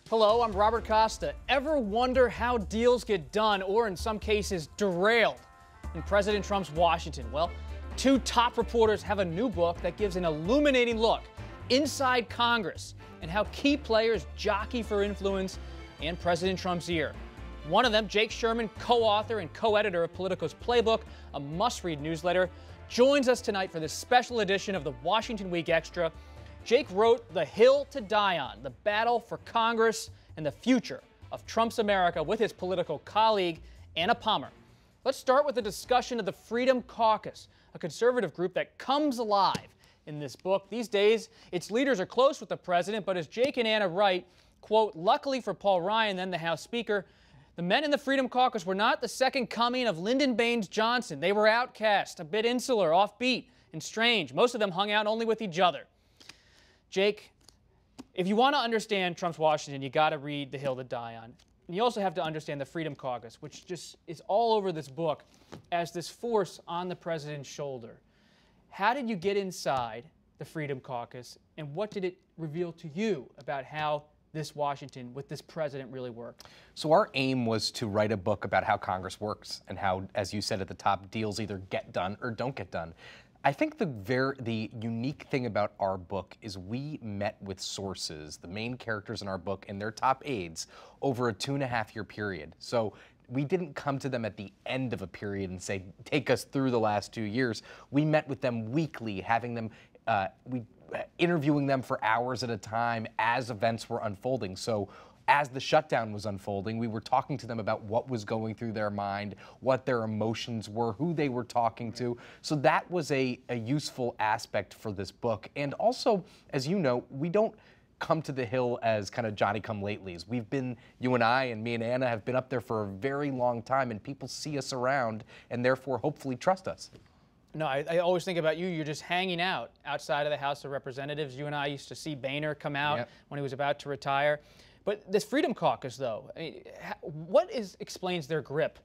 Hello, I'm Robert Costa. Ever wonder how deals get done, or in some cases, derailed in President Trump's Washington? Well, two top reporters have a new book that gives an illuminating look inside Congress and how key players jockey for influence in President Trump's ear. One of them, Jake Sherman, co-author and co-editor of Politico's Playbook, a must-read newsletter, joins us tonight for this special edition of the Washington Week Extra. Jake wrote The Hill to Die On, the battle for Congress and the future of Trump's America, with his political colleague, Anna Palmer. Let's start with a discussion of the Freedom Caucus, a conservative group that comes alive in this book. These days, its leaders are close with the president, but as Jake and Anna write, quote, luckily for Paul Ryan, then the House Speaker, the men in the Freedom Caucus were not the second coming of Lyndon Baines Johnson. They were outcast, a bit insular, offbeat, and strange. Most of them hung out only with each other. Jake, if you want to understand Trump's Washington, you got to read The Hill to Die On. And you also have to understand the Freedom Caucus, which just is all over this book as this force on the president's shoulder. How did you get inside the Freedom Caucus, and what did it reveal to you about how this Washington with this president really worked? So our aim was to write a book about how Congress works and how, as you said at the top, deals either get done or don't get done. I think the unique thing about our book is we met with sources, the main characters in our book and their top aides, over a 2.5-year period. So we didn't come to them at the end of a period and say, take us through the last 2 years. We met with them weekly, having them, interviewing them for hours at a time as events were unfolding. So as the shutdown was unfolding, we were talking to them about what was going through their mind, what their emotions were, who they were talking to. So that was a useful aspect for this book. And also, as you know, we don't come to the Hill as kind of Johnny-come-latelys. We've been, you and I and me and Anna have been up there for a very long time, and people see us around and therefore hopefully trust us. No, I always think about you. You're just hanging out outside of the House of Representatives. You and I used to see Boehner come out when he was about to retire. But this Freedom Caucus, though, I mean, what explains their grip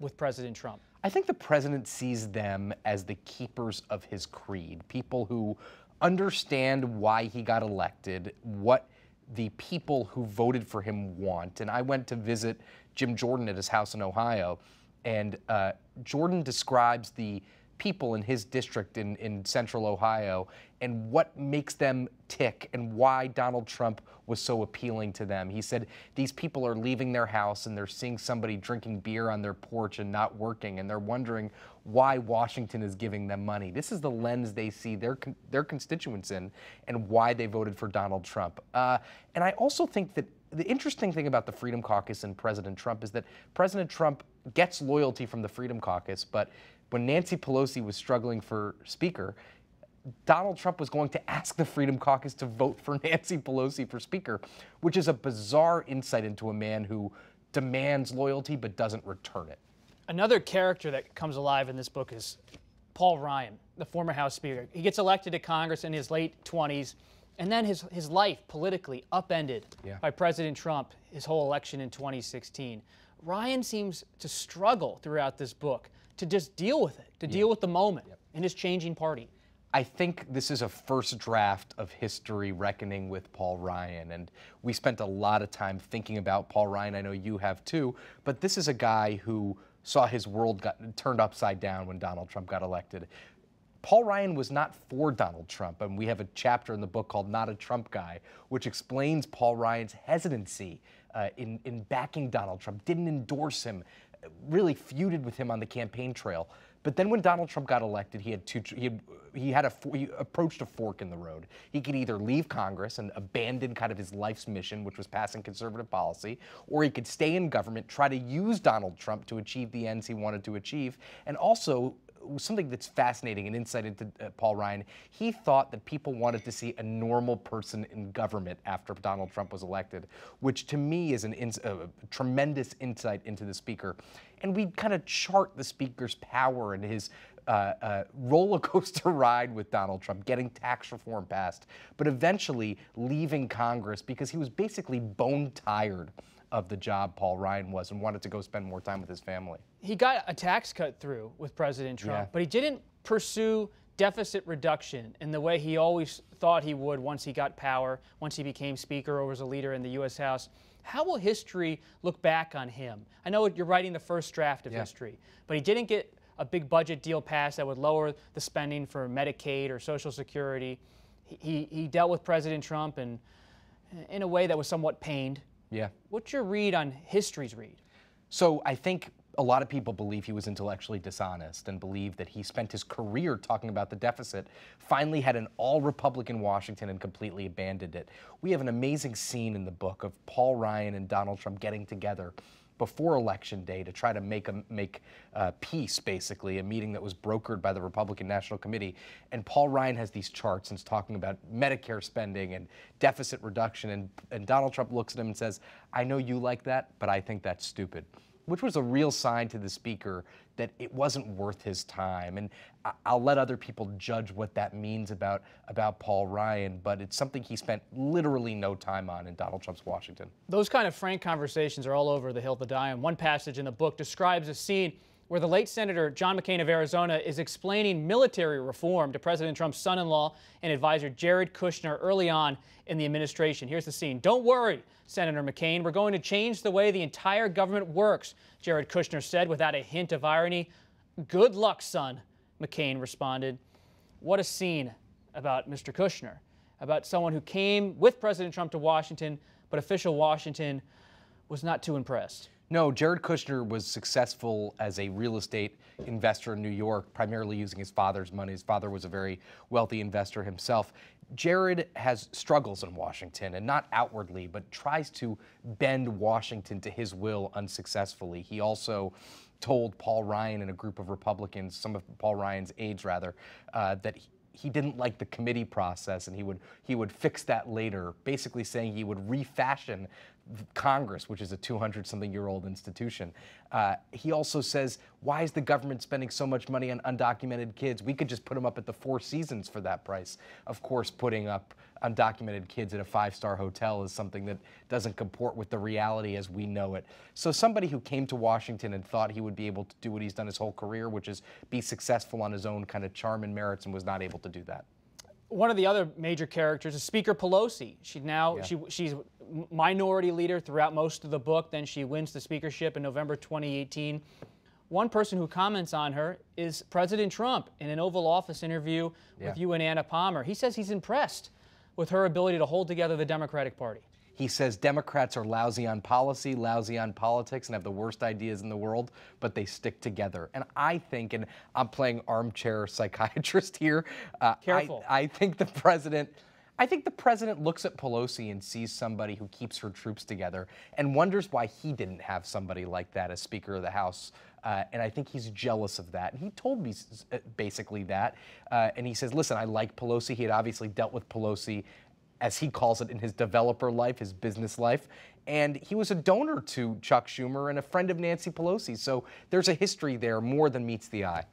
with President Trump? I think the president sees them as the keepers of his creed, people who understand why he got elected, what the people who voted for him want. And I went to visit Jim Jordan at his house in Ohio, and Jordan describes the people in his district in central Ohio and what makes them tick and why Donald Trump was so appealing to them. He said these people are leaving their house and they're seeing somebody drinking beer on their porch and not working, and they're wondering why Washington is giving them money. This is the lens they see their constituents in and why they voted for Donald Trump. And I also think that the interesting thing about the Freedom Caucus and President Trump is that President Trump gets loyalty from the Freedom Caucus, but when Nancy Pelosi was struggling for Speaker, Donald Trump was going to ask the Freedom Caucus to vote for Nancy Pelosi for Speaker, which is a bizarre insight into a man who demands loyalty but doesn't return it. Another character that comes alive in this book is Paul Ryan, the former House Speaker. He gets elected to Congress in his late 20s, and then his life politically upended by President Trump, his whole election in 2016. Ryan seems to struggle throughout this book to just deal with it, to deal with the moment in his changing party. I think this is a first draft of history reckoning with Paul Ryan, and we spent a lot of time thinking about Paul Ryan. I know you have too, but this is a guy who saw his world got turned upside down when Donald Trump got elected. Paul Ryan was not for Donald Trump, and we have a chapter in the book called Not a Trump Guy, which explains Paul Ryan's hesitancy in backing Donald Trump, didn't endorse him, really feuded with him on the campaign trail. But then when Donald Trump got elected, he approached a fork in the road. He could either leave Congress and abandon kind of his life's mission, which was passing conservative policy, or he could stay in government, try to use Donald Trump to achieve the ends he wanted to achieve, and also something that's fascinating, an insight into Paul Ryan, he thought that people wanted to see a normal person in government after Donald Trump was elected, which to me is a tremendous insight into the speaker. And we kind of chart the speaker's power and his roller coaster ride with Donald Trump, getting tax reform passed, but eventually leaving Congress because he was basically bone tired of the job Paul Ryan was and wanted to go spend more time with his family. He got a tax cut through with President Trump, but he didn't pursue deficit reduction in the way he always thought he would once he got power, once he became Speaker or was a leader in the U.S. House. How will history look back on him? I know you're writing the first draft of history, but he didn't get a big budget deal passed that would lower the spending for Medicaid or Social Security. He dealt with President Trump in a way that was somewhat pained. Yeah. What's your read on history's read? So I think a lot of people believe he was intellectually dishonest and believe that he spent his career talking about the deficit, finally had an all-Republican Washington and completely abandoned it. We have an amazing scene in the book of Paul Ryan and Donald Trump getting together before Election Day to try to make peace, basically, a meeting that was brokered by the Republican National Committee. And Paul Ryan has these charts and is talking about Medicare spending and deficit reduction. And Donald Trump looks at him and says, I know you like that, but I think that's stupid. Which was a real sign to the Speaker that it wasn't worth his time. And I'll let other people judge what that means about Paul Ryan, but it's something he spent literally no time on in Donald Trump's Washington. Those kind of frank conversations are all over the Hill to Die on. One passage in the book describes a scene where the late Senator John McCain of Arizona is explaining military reform to President Trump's son-in-law and advisor Jared Kushner early on in the administration. Here's the scene. Don't worry, Senator McCain, we're going to change the way the entire government works, Jared Kushner said without a hint of irony. Good luck, son, McCain responded. What a scene about Mr. Kushner, about someone who came with President Trump to Washington, but official Washington was not too impressed. No, Jared Kushner was successful as a real estate investor in New York, primarily using his father's money. His father was a very wealthy investor himself. Jared has struggles in Washington, and not outwardly, but tries to bend Washington to his will unsuccessfully. He also told Paul Ryan and a group of Republicans, some of Paul Ryan's aides rather, that he didn't like the committee process and he would fix that later, basically saying he would refashion Congress, which is a 200-something-year-old institution. He also says, why is the government spending so much money on undocumented kids? We could just put them up at the Four Seasons for that price. Of course, putting up undocumented kids at a five-star hotel is something that doesn't comport with the reality as we know it. So somebody who came to Washington and thought he would be able to do what he's done his whole career, which is be successful on his own kind of charm and merits, and was not able to do that. One of the other major characters is Speaker Pelosi. She's minority leader throughout most of the book. Then she wins the speakership in November 2018. One person who comments on her is President Trump in an Oval Office interview with you and Anna Palmer. He says he's impressed with her ability to hold together the Democratic Party. He says Democrats are lousy on policy, lousy on politics, and have the worst ideas in the world, but they stick together. And I think, and I'm playing armchair psychiatrist here, Careful. I think the president looks at Pelosi and sees somebody who keeps her troops together and wonders why he didn't have somebody like that as Speaker of the House. And I think he's jealous of that. And he told me basically that. And he says, listen, I like Pelosi. He had obviously dealt with Pelosi, as he calls it, in his developer life, his business life. And he was a donor to Chuck Schumer and a friend of Nancy Pelosi. So there's a history there more than meets the eye.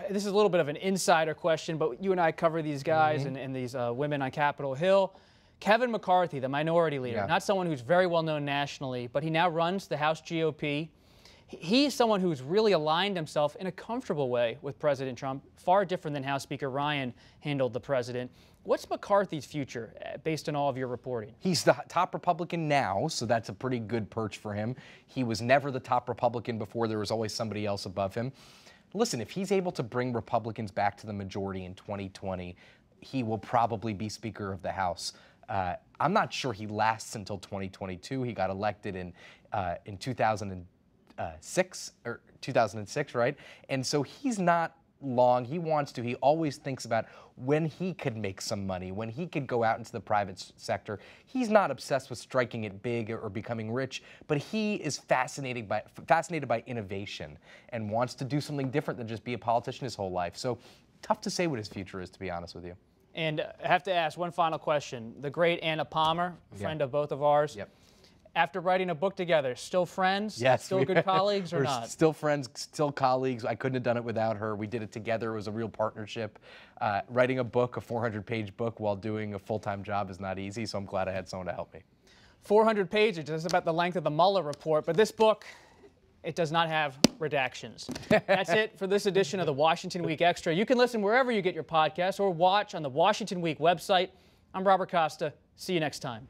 This is a little bit of an insider question, but you and I cover these guys and these women on Capitol Hill. Kevin McCarthy, the minority leader, not someone who's very well known nationally, but he now runs the House GOP. He's someone who's really aligned himself in a comfortable way with President Trump, far different than how Speaker Ryan handled the president. What's McCarthy's future, based on all of your reporting? He's the top Republican now, so that's a pretty good perch for him. He was never the top Republican before. There was always somebody else above him. Listen, if he's able to bring Republicans back to the majority in 2020, he will probably be Speaker of the House. I'm not sure he lasts until 2022. He got elected in 2006, right? And so he's not long. He wants to. He always thinks about when he could make some money, when he could go out into the private sector. He's not obsessed with striking it big or becoming rich, but he is fascinated by innovation and wants to do something different than just be a politician his whole life. So tough to say what his future is, to be honest with you. And I have to ask one final question. The great Anna Palmer, a friend of both of ours. Yep. After writing a book together, still friends? Yes. Still good colleagues or not? Still friends, still colleagues. I couldn't have done it without her. We did it together. It was a real partnership. Writing a book, a 400-page book, while doing a full-time job is not easy, so I'm glad I had someone to help me. 400 pages, just about the length of the Mueller report. But this book, it does not have redactions. That's it for this edition of the Washington Week Extra. You can listen wherever you get your podcasts or watch on the Washington Week website. I'm Robert Costa. See you next time.